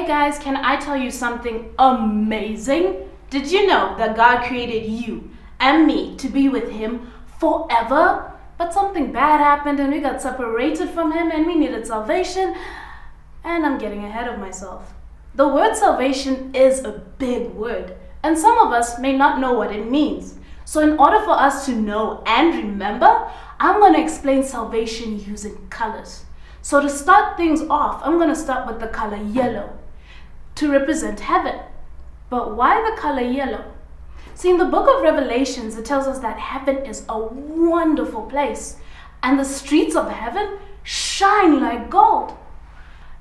guys, can I tell you something amazing? Did you know that God created you and me to be with Him forever? But something bad happened and we got separated from Him and we needed salvation. And I'm getting ahead of myself. The word salvation is a big word, and some of us may not know what it means. So in order for us to know and remember, I'm going to explain salvation using colors. So to start things off, I'm going to start with the color yellow to represent heaven. But why the color yellow? See, in the book of Revelations, it tells us that heaven is a wonderful place and the streets of heaven shine like gold.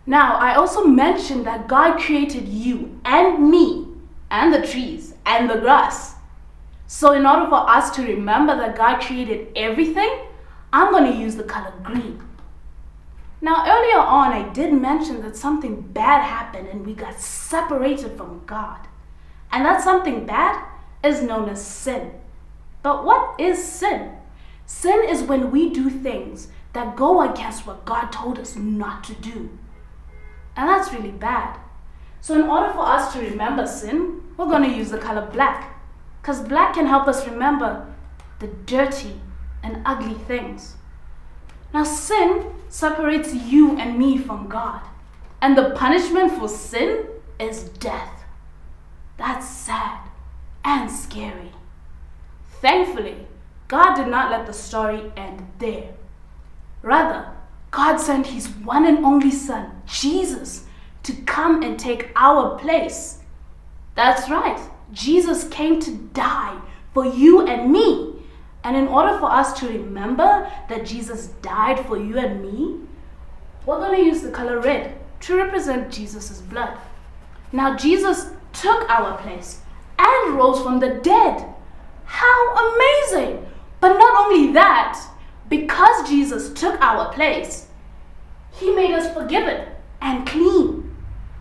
Now, I also mentioned that God created you and me and the trees and the grass. So in order for us to remember that God created everything, I'm going to use the color green. Now, earlier on, I did mention that something bad happened and we got separated from God. And that something bad is known as sin. But what is sin? Sin is when we do things that go against what God told us not to do. And that's really bad. So in order for us to remember sin, we're going to use the color black. Because black can help us remember the dirty and ugly things. Now, sin separates you and me from God. And the punishment for sin is death. That's sad and scary. Thankfully, God did not let the story end there. Rather, God sent His one and only Son, Jesus, to come and take our place. That's right, Jesus came to die for you and me. And in order for us to remember that Jesus died for you and me, we're going to use the color red to represent Jesus' blood. Now, Jesus took our place and rose from the dead. How amazing! But not only that, because Jesus took our place, He made us forgiven and clean.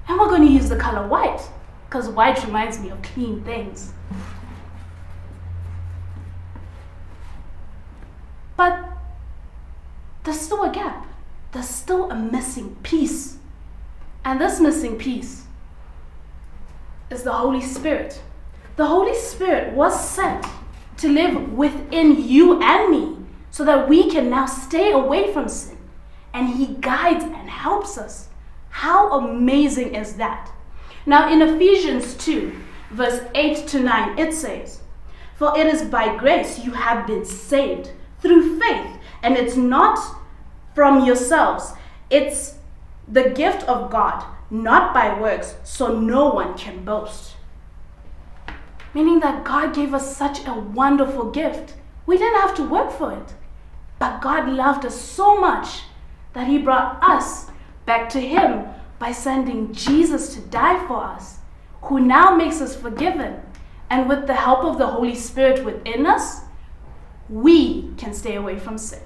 And we're going to use the color white, because white reminds me of clean things. But there's still a gap. There's still a missing piece. And this missing piece is the Holy Spirit. The Holy Spirit was sent to live within you and me so that we can now stay away from sin. And He guides and helps us. How amazing is that? Now in Ephesians 2, verse 8 to 9, it says, "For it is by grace you have been saved through faith, and it's not from yourselves. It's the gift of God, not by works, so no one can boast." Meaning that God gave us such a wonderful gift. We didn't have to work for it. But God loved us so much that He brought us back to Him by sending Jesus to die for us, who now makes us forgiven. And with the help of the Holy Spirit within us, we can stay away from sin.